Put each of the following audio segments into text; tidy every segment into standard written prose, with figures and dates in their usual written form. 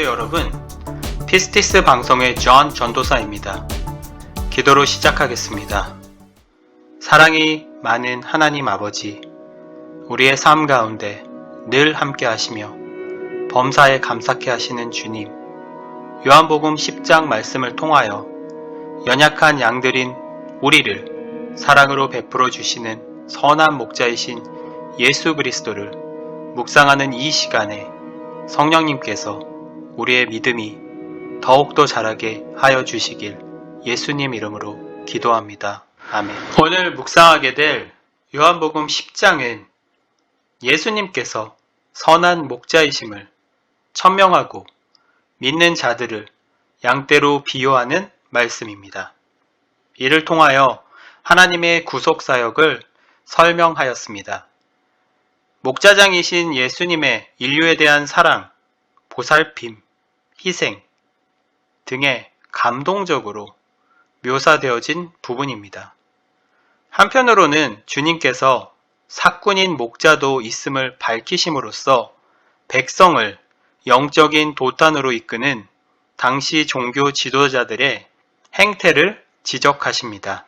여러분, 피스티스 방송의 존 전도사입니다. 기도로 시작하겠습니다. 사랑이 많은 하나님 아버지, 우리의 삶 가운데 늘 함께 하시며 범사에 감사케 하시는 주님, 요한복음 10장 말씀을 통하여 연약한 양들인 우리를 사랑으로 베풀어 주시는 선한 목자이신 예수 그리스도를 묵상하는 이 시간에 성령님께서 우리의 믿음이 더욱더 자라게 하여 주시길 예수님 이름으로 기도합니다. 아멘. 오늘 묵상하게 될 요한복음 10장은 예수님께서 선한 목자이심을 천명하고 믿는 자들을 양떼로 비유하는 말씀입니다. 이를 통하여 하나님의 구속사역을 설명하였습니다. 목자장이신 예수님의 인류에 대한 사랑, 보살핌, 희생 등에 감동적으로 묘사되어진 부분입니다. 한편으로는 주님께서 사꾼인 목자도 있음을 밝히심으로써 백성을 영적인 도탄으로 이끄는 당시 종교 지도자들의 행태를 지적하십니다.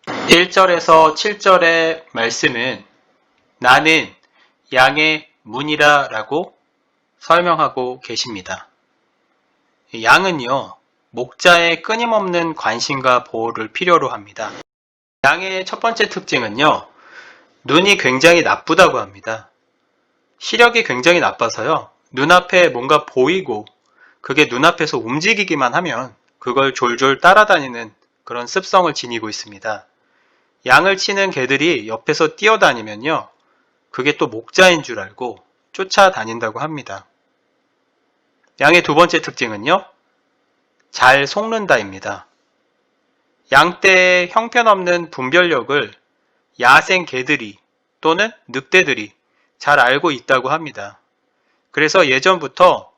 1절에서 7절의 말씀은 나는 양의 문이라 라고 설명하고 계십니다. 양은요, 목자의 끊임없는 관심과 보호를 필요로 합니다. 양의 첫 번째 특징은요, 눈이 굉장히 나쁘다고 합니다. 시력이 굉장히 나빠서요, 눈앞에 뭔가 보이고 그게 눈앞에서 움직이기만 하면 그걸 졸졸 따라다니는 그런 습성을 지니고 있습니다. 양을 치는 개들이 옆에서 뛰어다니면요, 그게 또 목자인 줄 알고 쫓아다닌다고 합니다. 양의 두 번째 특징은요, 잘 속는다입니다. 양떼의 형편없는 분별력을 야생 개들이 또는 늑대들이 잘 알고 있다고 합니다. 그래서 예전부터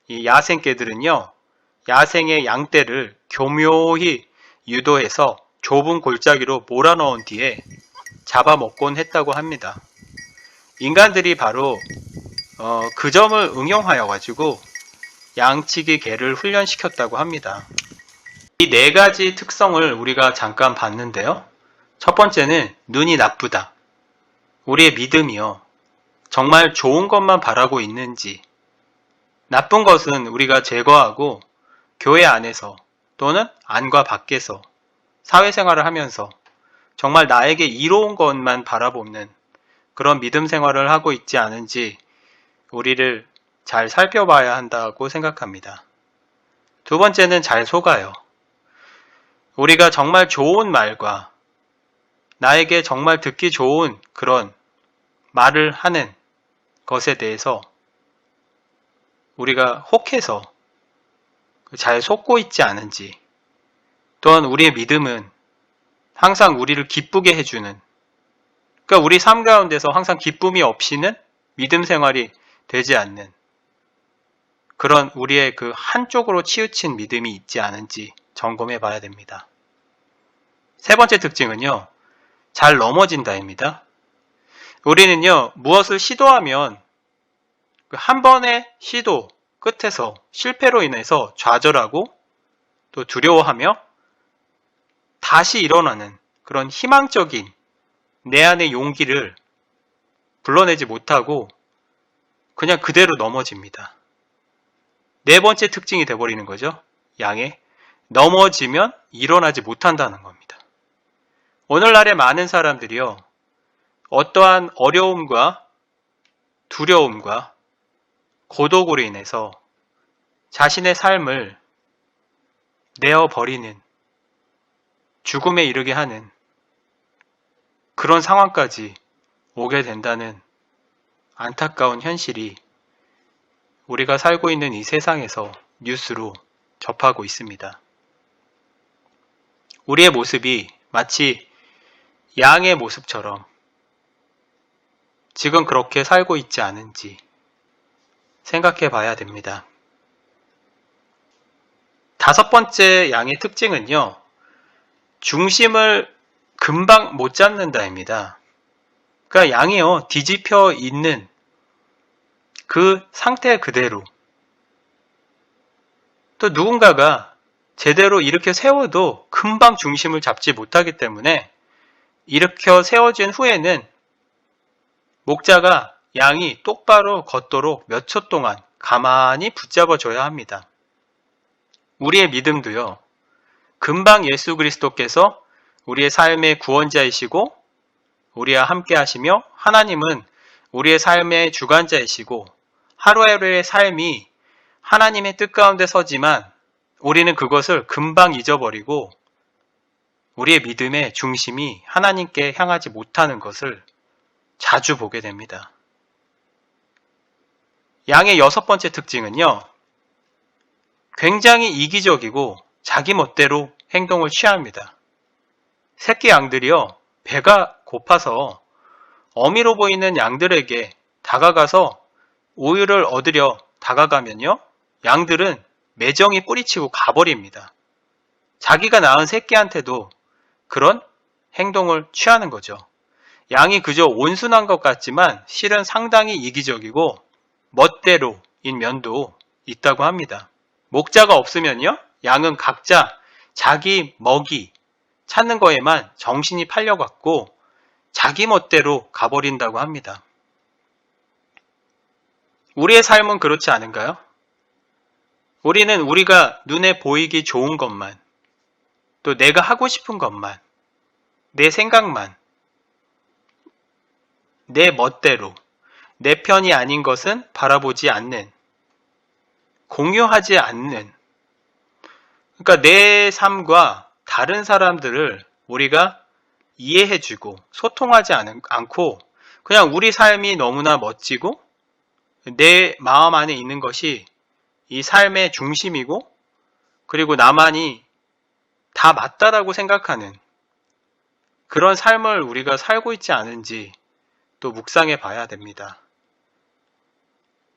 이 야생 개들은요, 야생의 양떼를 교묘히 유도해서 좁은 골짜기로 몰아넣은 뒤에 잡아먹곤 했다고 합니다. 인간들이 바로 그 점을 응용하여 가지고 양치기 개를 훈련시켰다고 합니다. 이 네 가지 특성을 우리가 잠깐 봤는데요. 첫 번째는 눈이 나쁘다. 우리의 믿음이요, 정말 좋은 것만 바라고 있는지, 나쁜 것은 우리가 제거하고 교회 안에서 또는 안과 밖에서 사회생활을 하면서 정말 나에게 이로운 것만 바라보는 그런 믿음 생활을 하고 있지 않은지 우리를 잘 살펴봐야 한다고 생각합니다. 두 번째는 잘 속아요. 우리가 정말 좋은 말과 나에게 정말 듣기 좋은 그런 말을 하는 것에 대해서 우리가 혹해서 잘 속고 있지 않은지, 또한 우리의 믿음은 항상 우리를 기쁘게 해주는, 그러니까 우리 삶 가운데서 항상 기쁨이 없이는 믿음 생활이 되지 않는 그런 우리의 그 한쪽으로 치우친 믿음이 있지 않은지 점검해 봐야 됩니다. 세 번째 특징은요, 잘 넘어진다입니다. 우리는요, 무엇을 시도하면 한 번의 시도 끝에서 실패로 인해서 좌절하고 또 두려워하며 다시 일어나는 그런 희망적인 내 안의 용기를 불러내지 못하고 그냥 그대로 넘어집니다. 네 번째 특징이 되어버리는 거죠. 양의 넘어지면 일어나지 못한다는 겁니다. 오늘날의 많은 사람들이요, 어떠한 어려움과 두려움과 고독으로 인해서 자신의 삶을 내어버리는, 죽음에 이르게 하는 그런 상황까지 오게 된다는 안타까운 현실이 우리가 살고 있는 이 세상에서 뉴스로 접하고 있습니다. 우리의 모습이 마치 양의 모습처럼 지금 그렇게 살고 있지 않은지 생각해 봐야 됩니다. 다섯 번째 양의 특징은요, 중심을 금방 못 잡는다입니다. 그러니까 양이요, 뒤집혀 있는 그 상태 그대로 또 누군가가 제대로 일으켜 세워도 금방 중심을 잡지 못하기 때문에 일으켜 세워진 후에는 목자가 양이 똑바로 걷도록 몇 초 동안 가만히 붙잡아줘야 합니다. 우리의 믿음도요, 금방 예수 그리스도께서 우리의 삶의 구원자이시고 우리와 함께 하시며 하나님은 우리의 삶의 주관자이시고 하루하루의 삶이 하나님의 뜻 가운데 서지만 우리는 그것을 금방 잊어버리고 우리의 믿음의 중심이 하나님께 향하지 못하는 것을 자주 보게 됩니다. 양의 6번째 특징은요, 굉장히 이기적이고 자기 멋대로 행동을 취합니다. 새끼 양들이요, 배가 고파서 어미로 보이는 양들에게 다가가서 우유를 얻으려 다가가면요, 양들은 매정히 뿌리치고 가버립니다. 자기가 낳은 새끼한테도 그런 행동을 취하는 거죠. 양이 그저 온순한 것 같지만 실은 상당히 이기적이고 멋대로인 면도 있다고 합니다. 목자가 없으면요, 양은 각자 자기 먹이 찾는 거에만 정신이 팔려갔고 자기 멋대로 가버린다고 합니다. 우리의 삶은 그렇지 않은가요? 우리는 우리가 눈에 보이기 좋은 것만, 또 내가 하고 싶은 것만, 내 생각만, 내 멋대로, 내 편이 아닌 것은 바라보지 않는, 공유하지 않는, 그러니까 내 삶과 다른 사람들을 우리가 이해해주고 소통하지 않고 그냥 우리 삶이 너무나 멋지고 내 마음 안에 있는 것이 이 삶의 중심이고 그리고 나만이 다 맞다라고 생각하는 그런 삶을 우리가 살고 있지 않은지 또 묵상해 봐야 됩니다.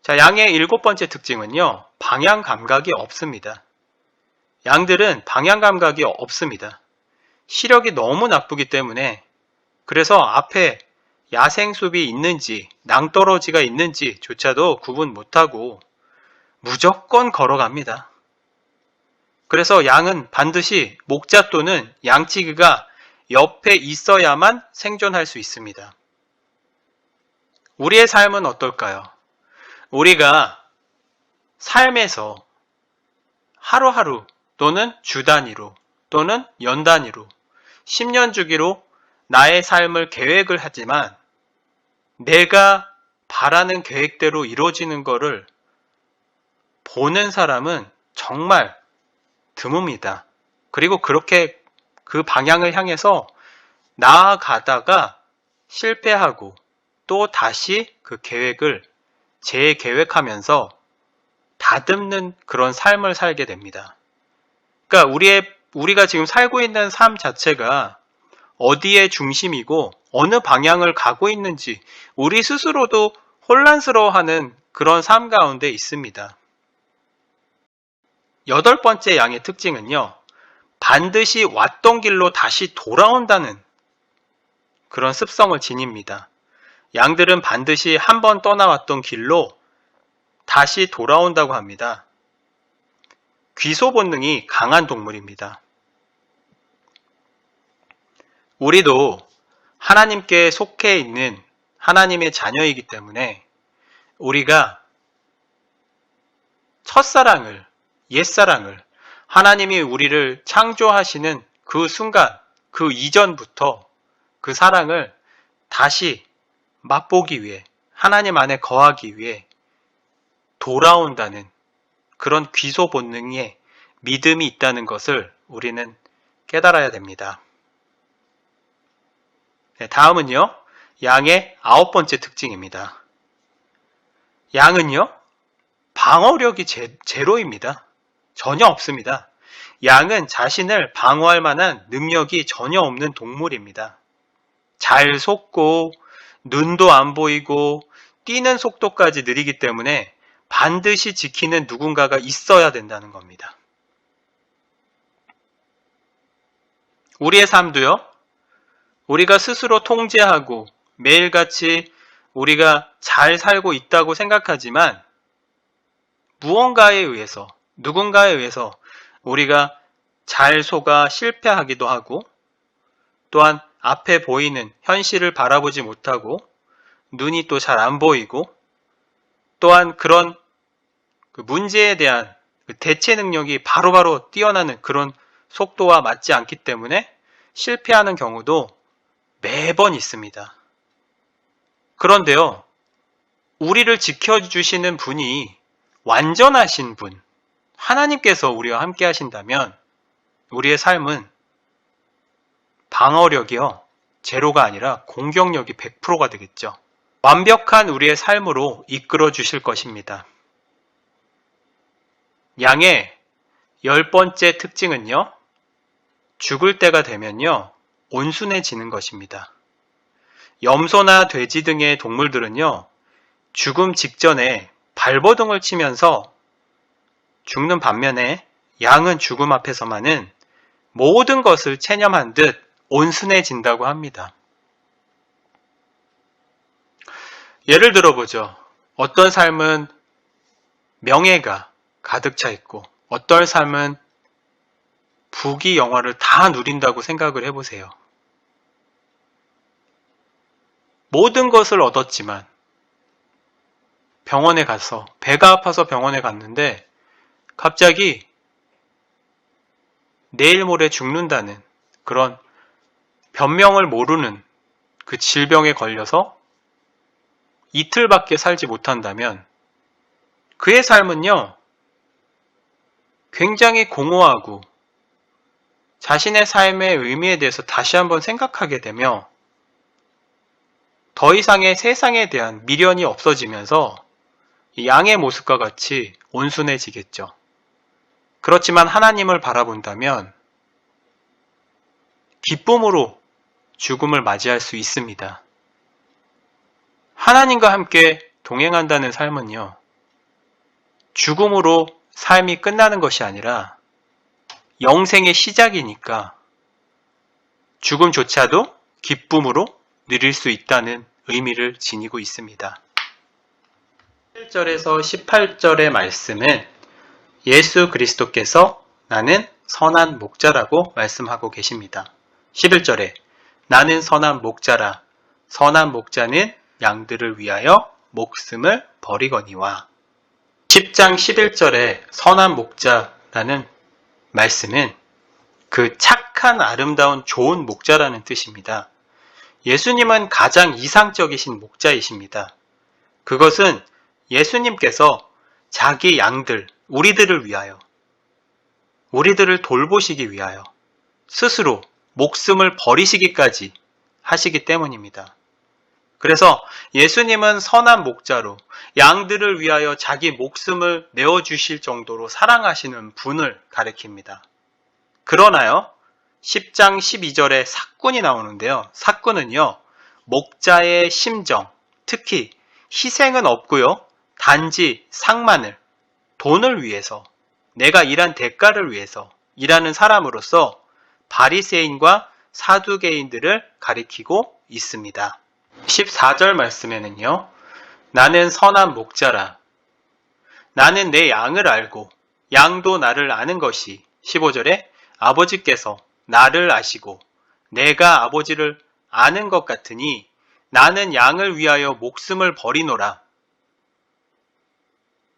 자, 양의 7번째 특징은요, 방향 감각이 없습니다. 양들은 방향 감각이 없습니다. 시력이 너무 나쁘기 때문에 그래서 앞에 야생숲이 있는지 낭떠러지가 있는지조차도 구분 못하고 무조건 걸어갑니다. 그래서 양은 반드시 목자 또는 양치기가 옆에 있어야만 생존할 수 있습니다. 우리의 삶은 어떨까요? 우리가 삶에서 하루하루 또는 주 단위로 또는 연 단위로 10년 주기로 나의 삶을 계획을 하지만 내가 바라는 계획대로 이루어지는 것을 보는 사람은 정말 드뭅니다. 그리고 그렇게 그 방향을 향해서 나아가다가 실패하고 또 다시 그 계획을 재계획하면서 다듬는 그런 삶을 살게 됩니다. 그러니까 우리가 지금 살고 있는 삶 자체가 어디에 중심이고 어느 방향을 가고 있는지 우리 스스로도 혼란스러워하는 그런 삶 가운데 있습니다. 8번째 양의 특징은요, 반드시 왔던 길로 다시 돌아온다는 그런 습성을 지닙니다. 양들은 반드시 한번 떠나왔던 길로 다시 돌아온다고 합니다. 귀소 본능이 강한 동물입니다. 우리도 하나님께 속해 있는 하나님의 자녀이기 때문에 우리가 첫사랑을, 옛사랑을 하나님이 우리를 창조하시는 그 순간, 그 이전부터 그 사랑을 다시 맛보기 위해, 하나님 안에 거하기 위해 돌아온다는 그런 귀소 본능의 믿음이 있다는 것을 우리는 깨달아야 됩니다. 네, 다음은요, 양의 9번째 특징입니다. 양은요, 방어력이 제로입니다. 전혀 없습니다. 양은 자신을 방어할 만한 능력이 전혀 없는 동물입니다. 잘 속고 눈도 안 보이고 뛰는 속도까지 느리기 때문에 반드시 지키는 누군가가 있어야 된다는 겁니다. 우리의 삶도요, 우리가 스스로 통제하고 매일같이 우리가 잘 살고 있다고 생각하지만 무언가에 의해서, 누군가에 의해서 우리가 잘 속아 실패하기도 하고, 또한 앞에 보이는 현실을 바라보지 못하고 눈이 또 잘 안 보이고, 또한 그런 문제에 대한 대체 능력이 바로바로 뛰어나는 그런 속도와 맞지 않기 때문에 실패하는 경우도 매번 있습니다. 그런데요, 우리를 지켜주시는 분이 완전하신 분, 하나님께서 우리와 함께 하신다면 우리의 삶은 방어력이요, 제로가 아니라 공격력이 100%가 되겠죠. 완벽한 우리의 삶으로 이끌어 주실 것입니다. 양의 10번째 특징은요, 죽을 때가 되면요, 온순해지는 것입니다. 염소나 돼지 등의 동물들은요, 죽음 직전에 발버둥을 치면서 죽는 반면에 양은 죽음 앞에서만은 모든 것을 체념한 듯 온순해진다고 합니다. 예를 들어보죠. 어떤 삶은 명예가 가득 차 있고 어떤 삶은 부귀 영화를 다 누린다고 생각을 해보세요. 모든 것을 얻었지만 병원에 가서 배가 아파서 병원에 갔는데 갑자기 내일 모레 죽는다는 그런 변명을 모르는 그 질병에 걸려서 이틀밖에 살지 못한다면 그의 삶은요, 굉장히 공허하고 자신의 삶의 의미에 대해서 다시 한번 생각하게 되며 더 이상의 세상에 대한 미련이 없어지면서 양의 모습과 같이 온순해지겠죠. 그렇지만 하나님을 바라본다면 기쁨으로 죽음을 맞이할 수 있습니다. 하나님과 함께 동행한다는 삶은요, 죽음으로 삶이 끝나는 것이 아니라 영생의 시작이니까 죽음조차도 기쁨으로 누릴 수 있다는 의미를 지니고 있습니다. 1절에서 18절의 말씀은 예수 그리스도께서 나는 선한 목자라고 말씀하고 계십니다. 11절에 나는 선한 목자라, 선한 목자는 양들을 위하여 목숨을 버리거니와. 10장 11절에 선한 목자라는 말씀은 그 착한 아름다운 좋은 목자라는 뜻입니다. 예수님은 가장 이상적이신 목자이십니다. 그것은 예수님께서 자기 양들, 우리들을 위하여, 우리들을 돌보시기 위하여 스스로 목숨을 버리시기까지 하시기 때문입니다. 그래서 예수님은 선한 목자로 양들을 위하여 자기 목숨을 내어주실 정도로 사랑하시는 분을 가리킵니다. 그러나요, 10장 12절에 사꾼이 나오는데요. 사꾼은요, 목자의 심정, 특히 희생은 없고요, 단지 상만을, 돈을 위해서, 내가 일한 대가를 위해서 일하는 사람으로서 바리새인과 사두개인들을 가리키고 있습니다. 14절 말씀에는요, 나는 선한 목자라, 나는 내 양을 알고 양도 나를 아는 것이, 15절에 아버지께서 나를 아시고 내가 아버지를 아는 것 같으니 나는 양을 위하여 목숨을 버리노라.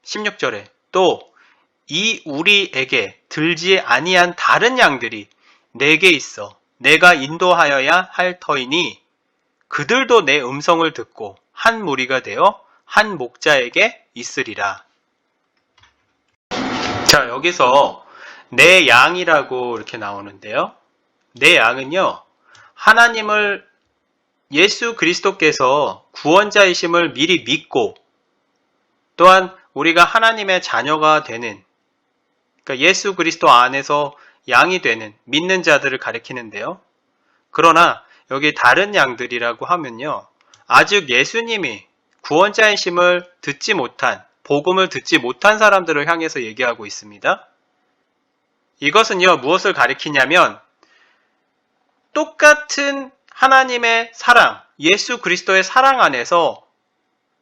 16절에 또 이 우리에게 들지 아니한 다른 양들이 내게 있어 내가 인도하여야 할 터이니 그들도 내 음성을 듣고 한 무리가 되어 한 목자에게 있으리라. 자, 여기서 내 양이라고 이렇게 나오는데요. 내 양은요, 하나님을, 예수 그리스도께서 구원자이심을 미리 믿고 또한 우리가 하나님의 자녀가 되는, 그러니까 예수 그리스도 안에서 양이 되는 믿는 자들을 가리키는데요. 그러나 여기 다른 양들이라고 하면요, 아직 예수님이 구원자이심을 듣지 못한, 복음을 듣지 못한 사람들을 향해서 얘기하고 있습니다. 이것은요, 무엇을 가리키냐면 똑같은 하나님의 사랑, 예수 그리스도의 사랑 안에서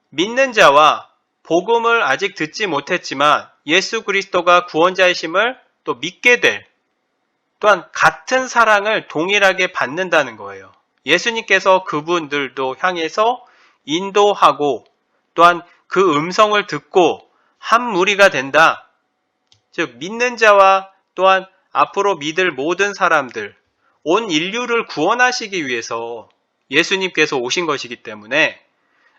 믿는 자와 복음을 아직 듣지 못했지만 예수 그리스도가 구원자이심을 또 믿게 될, 또한 같은 사랑을 동일하게 받는다는 거예요. 예수님께서 그분들도 향해서 인도하고 또한 그 음성을 듣고 한 무리가 된다. 즉 믿는 자와 또한 앞으로 믿을 모든 사람들, 온 인류를 구원하시기 위해서 예수님께서 오신 것이기 때문에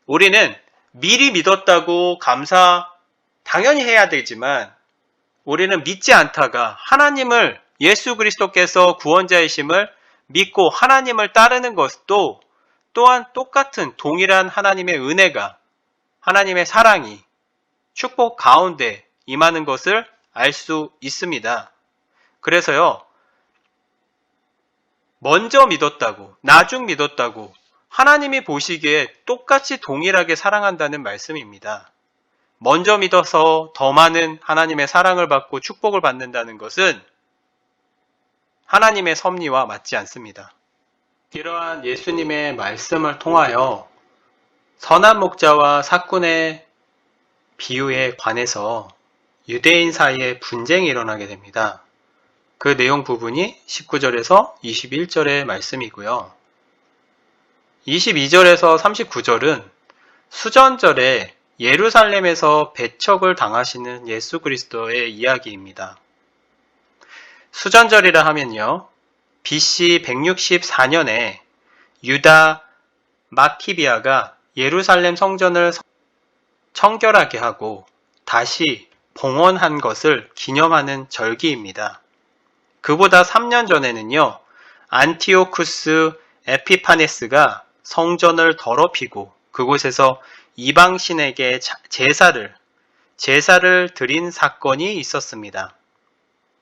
우리는 미리 믿었다고 감사 당연히 해야 되지만 우리는 믿지 않다가 하나님을, 예수 그리스도께서 구원자이심을 믿고 하나님을 따르는 것도 또한 똑같은 동일한 하나님의 은혜가, 하나님의 사랑이 축복 가운데 임하는 것을 알 수 있습니다. 그래서요, 먼저 믿었다고, 나중 믿었다고 하나님이 보시기에 똑같이 동일하게 사랑한다는 말씀입니다. 먼저 믿어서 더 많은 하나님의 사랑을 받고 축복을 받는다는 것은 하나님의 섭리와 맞지 않습니다. 이러한 예수님의 말씀을 통하여 선한 목자와 삭군의 비유에 관해서 유대인 사이에 분쟁이 일어나게 됩니다. 그 내용 부분이 19절에서 21절의 말씀이고요. 22절에서 39절은 수전절에 예루살렘에서 배척을 당하시는 예수 그리스도의 이야기입니다. 수전절이라 하면요, BC 164년에 유다 마키비아가 예루살렘 성전을 청결하게 하고 다시 봉헌한 것을 기념하는 절기입니다. 그보다 3년 전에는요, 안티오쿠스 에피파네스가 성전을 더럽히고 그곳에서 이방신에게 제사를 드린 사건이 있었습니다.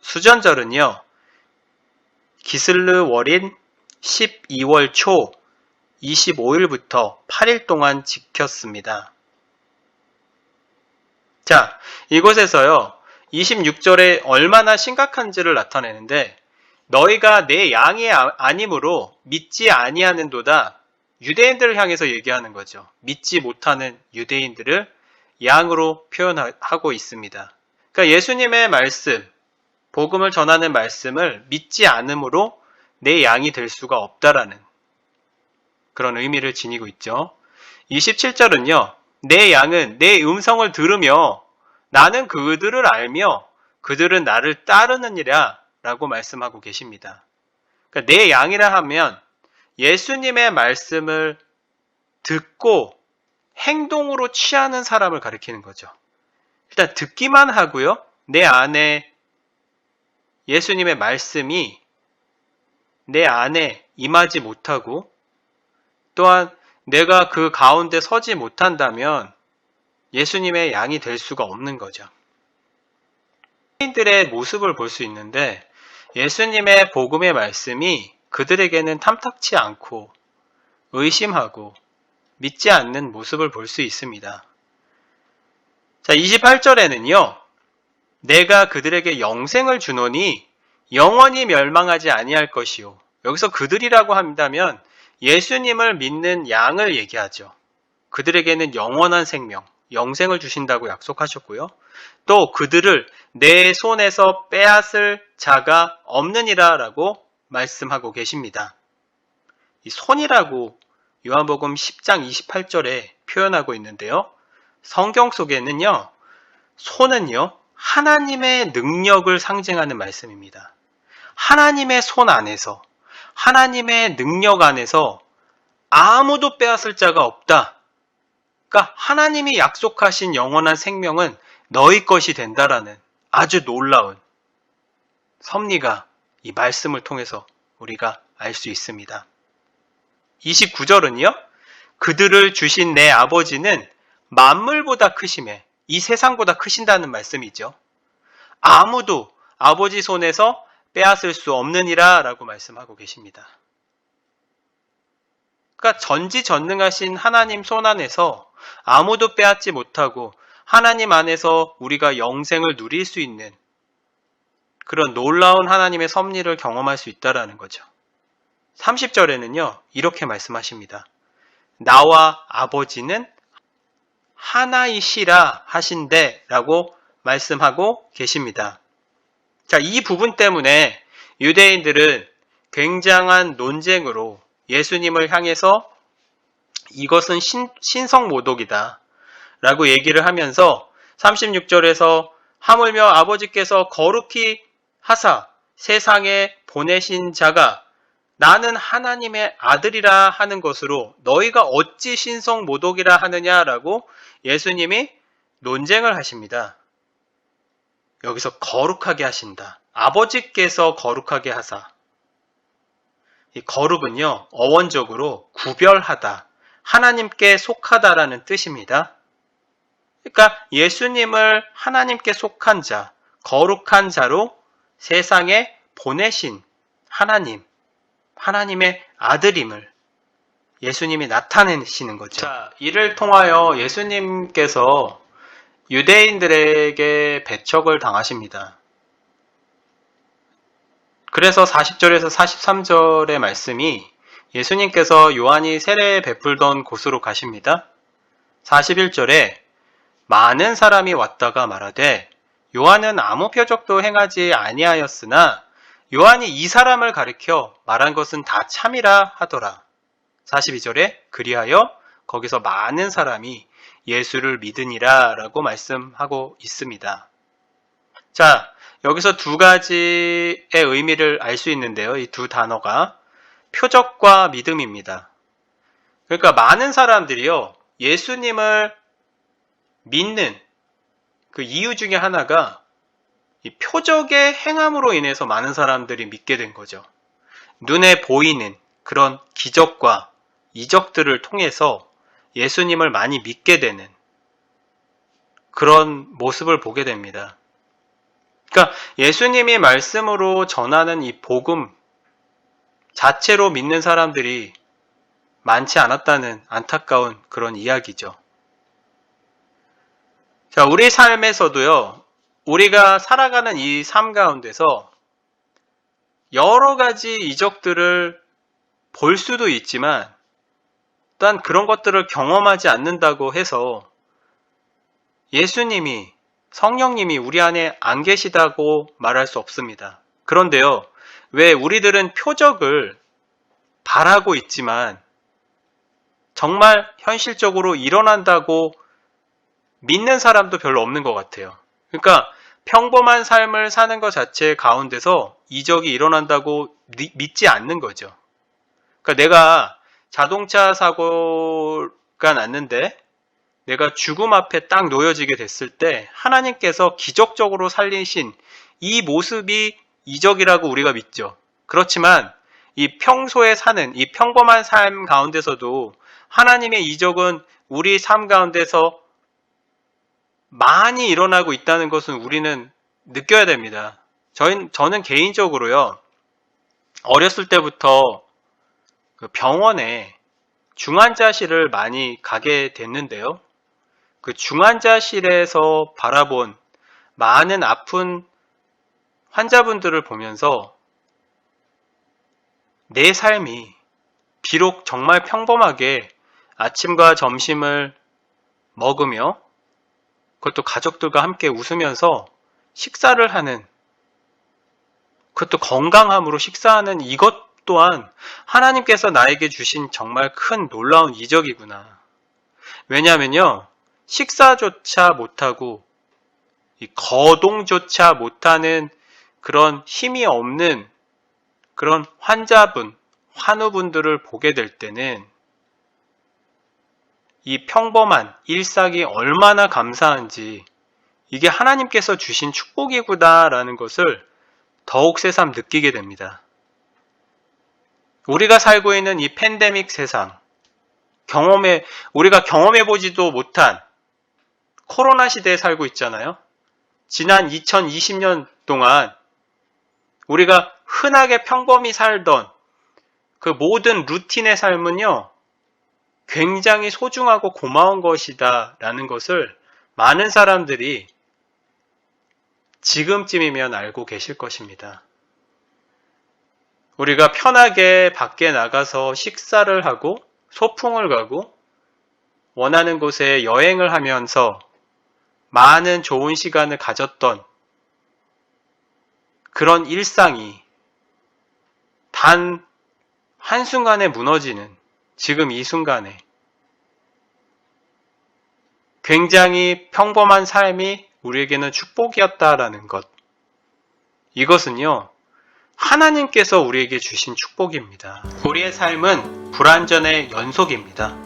수전절은요, 기슬르 월인 12월 초 25일부터 8일 동안 지켰습니다. 자, 이곳에서요, 26절에 얼마나 심각한지를 나타내는데, 너희가 내 양이 아니므로 믿지 아니하는도다. 유대인들을 향해서 얘기하는 거죠. 믿지 못하는 유대인들을 양으로 표현하고 있습니다. 그러니까 예수님의 말씀, 복음을 전하는 말씀을 믿지 않으므로 내 양이 될 수가 없다라는 그런 의미를 지니고 있죠. 27절은요. 내 양은 내 음성을 들으며 나는 그들을 알며 그들은 나를 따르느니라 라고 말씀하고 계십니다. 그러니까 내 양이라 하면 예수님의 말씀을 듣고 행동으로 취하는 사람을 가리키는 거죠. 일단 듣기만 하고요. 내 안에 예수님의 말씀이 내 안에 임하지 못하고 또한 내가 그 가운데 서지 못한다면 예수님의 양이 될 수가 없는 거죠. 유대인들의 모습을 볼 수 있는데 예수님의 복음의 말씀이 그들에게는 탐탁치 않고 의심하고 믿지 않는 모습을 볼 수 있습니다. 자, 28절에는요. 내가 그들에게 영생을 주노니 영원히 멸망하지 아니할 것이요. 여기서 그들이라고 한다면 예수님을 믿는 양을 얘기하죠. 그들에게는 영원한 생명, 영생을 주신다고 약속하셨고요. 또 그들을 내 손에서 빼앗을 자가 없느니라 라고 말씀하고 계십니다. 이 손이라고 요한복음 10장 28절에 표현하고 있는데요. 성경 속에는요. 손은요. 하나님의 능력을 상징하는 말씀입니다. 하나님의 손 안에서, 하나님의 능력 안에서 아무도 빼앗을 자가 없다. 그러니까 하나님이 약속하신 영원한 생명은 너희 것이 된다라는 아주 놀라운 섭리가 이 말씀을 통해서 우리가 알 수 있습니다. 29절은요. 그들을 주신 내 아버지는 만물보다 크심에 이 세상보다 크신다는 말씀이죠. 아무도 아버지 손에서 빼앗을 수 없느니라 라고 말씀하고 계십니다. 그러니까 전지전능하신 하나님 손 안에서 아무도 빼앗지 못하고 하나님 안에서 우리가 영생을 누릴 수 있는 그런 놀라운 하나님의 섭리를 경험할 수 있다는 거죠. 30절에는요. 이렇게 말씀하십니다. 나와 아버지는 하나이시라 하신대 라고 말씀하고 계십니다. 자, 이 부분 때문에 유대인들은 굉장한 논쟁으로 예수님을 향해서 이것은 신성모독이다 라고 얘기를 하면서 36절에서 하물며 아버지께서 거룩히 하사 세상에 보내신 자가 나는 하나님의 아들이라 하는 것으로 너희가 어찌 신성모독이라 하느냐라고 예수님이 논쟁을 하십니다. 여기서 거룩하게 하신다. 아버지께서 거룩하게 하사. 이 거룩은요, 어원적으로 구별하다, 하나님께 속하다라는 뜻입니다. 그러니까 예수님을 하나님께 속한 자, 거룩한 자로 세상에 보내신 하나님, 하나님의 아들임을 예수님이 나타내시는 거죠. 자, 이를 통하여 예수님께서 유대인들에게 배척을 당하십니다. 그래서 40절에서 43절의 말씀이 예수님께서 요한이 세례 베풀던 곳으로 가십니다. 41절에 많은 사람이 왔다가 말하되 요한은 아무 표적도 행하지 아니하였으나 요한이 이 사람을 가리켜 말한 것은 다 참이라 하더라. 42절에 그리하여 거기서 많은 사람이 예수를 믿으니라 라고 말씀하고 있습니다. 자, 여기서 두 가지의 의미를 알 수 있는데요. 이 두 단어가 표적과 믿음입니다. 그러니까 많은 사람들이요, 예수님을 믿는 그 이유 중에 하나가 이 표적의 행함으로 인해서 많은 사람들이 믿게 된 거죠. 눈에 보이는 그런 기적과 이적들을 통해서 예수님을 많이 믿게 되는 그런 모습을 보게 됩니다. 그러니까 예수님이 말씀으로 전하는 이 복음 자체로 믿는 사람들이 많지 않았다는 안타까운 그런 이야기죠. 자, 우리 삶에서도요, 우리가 살아가는 이 삶 가운데서 여러 가지 이적들을 볼 수도 있지만 또한 그런 것들을 경험하지 않는다고 해서 예수님이, 성령님이 우리 안에 안 계시다고 말할 수 없습니다. 그런데요, 왜 우리들은 표적을 바라고 있지만 정말 현실적으로 일어난다고 믿는 사람도 별로 없는 것 같아요. 그러니까 평범한 삶을 사는 것 자체 가운데서 이적이 일어난다고 믿지 않는 거죠. 그러니까 내가 자동차 사고가 났는데 내가 죽음 앞에 딱 놓여지게 됐을 때 하나님께서 기적적으로 살리신 이 모습이 이적이라고 우리가 믿죠. 그렇지만 이 평소에 사는 이 평범한 삶 가운데서도 하나님의 이적은 우리 삶 가운데서 많이 일어나고 있다는 것은 우리는 느껴야 됩니다. 저는 개인적으로요, 어렸을 때부터 그 병원에 중환자실을 많이 가게 됐는데요. 그 중환자실에서 바라본 많은 아픈 환자분들을 보면서 내 삶이 비록 정말 평범하게 아침과 점심을 먹으며 그것도 가족들과 함께 웃으면서 식사를 하는, 그것도 건강함으로 식사하는 이것 또한 하나님께서 나에게 주신 정말 큰 놀라운 이적이구나. 왜냐하면요, 식사조차 못하고 거동조차 못하는 그런 힘이 없는 그런 환자분, 환우분들을 보게 될 때는 이 평범한 일상이 얼마나 감사한지, 이게 하나님께서 주신 축복이구나라는 것을 더욱 새삼 느끼게 됩니다. 우리가 살고 있는 이 팬데믹 세상, 우리가 경험해보지도 못한 코로나 시대에 살고 있잖아요. 지난 2020년 동안 우리가 흔하게 평범히 살던 그 모든 루틴의 삶은요, 굉장히 소중하고 고마운 것이다 라는 것을 많은 사람들이 지금쯤이면 알고 계실 것입니다. 우리가 편하게 밖에 나가서 식사를 하고 소풍을 가고 원하는 곳에 여행을 하면서 많은 좋은 시간을 가졌던 그런 일상이 단 한순간에 무너지는 지금 이 순간에 굉장히 평범한 삶이 우리에게는 축복이었다라는 것. 이것은요, 하나님께서 우리에게 주신 축복입니다. 우리의 삶은 불완전의 연속입니다.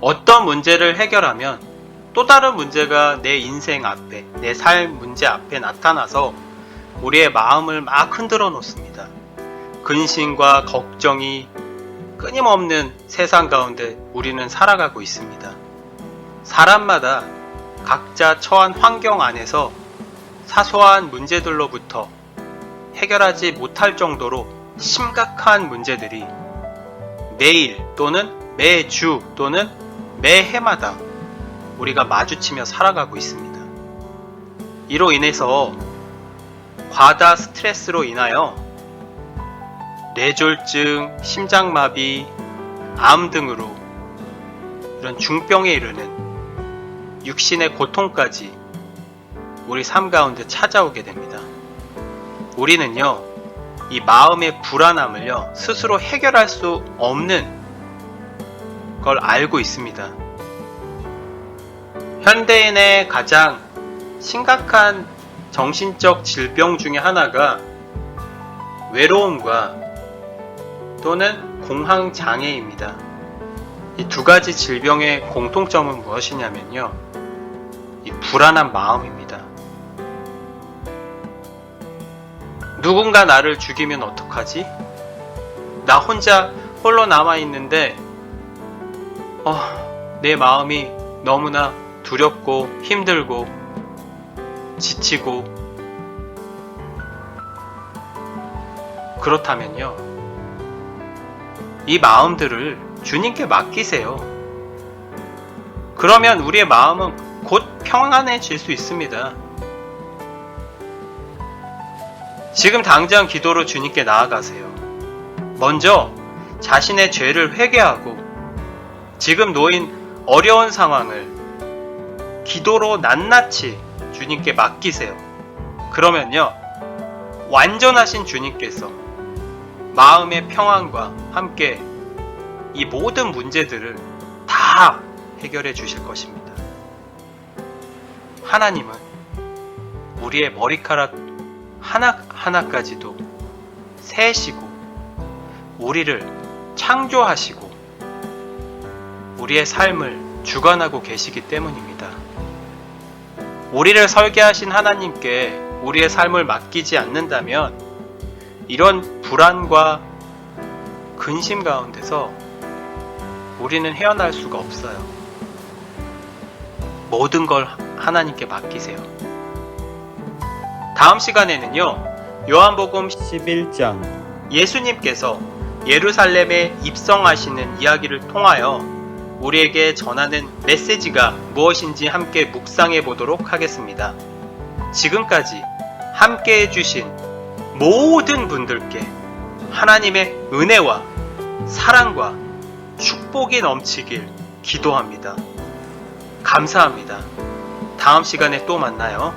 어떤 문제를 해결하면 또 다른 문제가 내 인생 앞에, 내 삶 문제 앞에 나타나서 우리의 마음을 막 흔들어 놓습니다. 근심과 걱정이 끊임없는 세상 가운데 우리는 살아가고 있습니다. 사람마다 각자 처한 환경 안에서 사소한 문제들로부터 해결하지 못할 정도로 심각한 문제들이 매일 또는 매주 또는 매해마다 우리가 마주치며 살아가고 있습니다. 이로 인해서 과다 스트레스로 인하여 뇌졸중, 심장마비, 암 등으로 이런 중병에 이르는 육신의 고통까지 우리 삶 가운데 찾아오게 됩니다. 우리는요, 이 마음의 불안함을요, 스스로 해결할 수 없는 걸 알고 있습니다. 현대인의 가장 심각한 정신적 질병 중에 하나가 외로움과 또는 공황장애입니다. 이 두 가지 질병의 공통점은 무엇이냐면요, 이 불안한 마음입니다. 누군가 나를 죽이면 어떡하지? 나 혼자 홀로 남아있는데 내 마음이 너무나 두렵고 힘들고 지치고 그렇다면요, 이 마음들을 주님께 맡기세요. 그러면 우리의 마음은 곧 평안해질 수 있습니다. 지금 당장 기도로 주님께 나아가세요. 먼저 자신의 죄를 회개하고 지금 놓인 어려운 상황을 기도로 낱낱이 주님께 맡기세요. 그러면요, 완전하신 주님께서 마음의 평안과 함께 이 모든 문제들을 다 해결해 주실 것입니다. 하나님은 우리의 머리카락 하나하나까지도 세시고 우리를 창조하시고 우리의 삶을 주관하고 계시기 때문입니다. 우리를 설계하신 하나님께 우리의 삶을 맡기지 않는다면 이런 불안과 근심 가운데서 우리는 헤어날 수가 없어요. 모든 걸 하나님께 맡기세요. 다음 시간에는요, 요한복음 11장 예수님께서 예루살렘에 입성하시는 이야기를 통하여 우리에게 전하는 메시지가 무엇인지 함께 묵상해 보도록 하겠습니다. 지금까지 함께 해주신 모든 분들께 하나님의 은혜와 사랑과 축복이 넘치길 기도합니다. 감사합니다. 다음 시간에 또 만나요.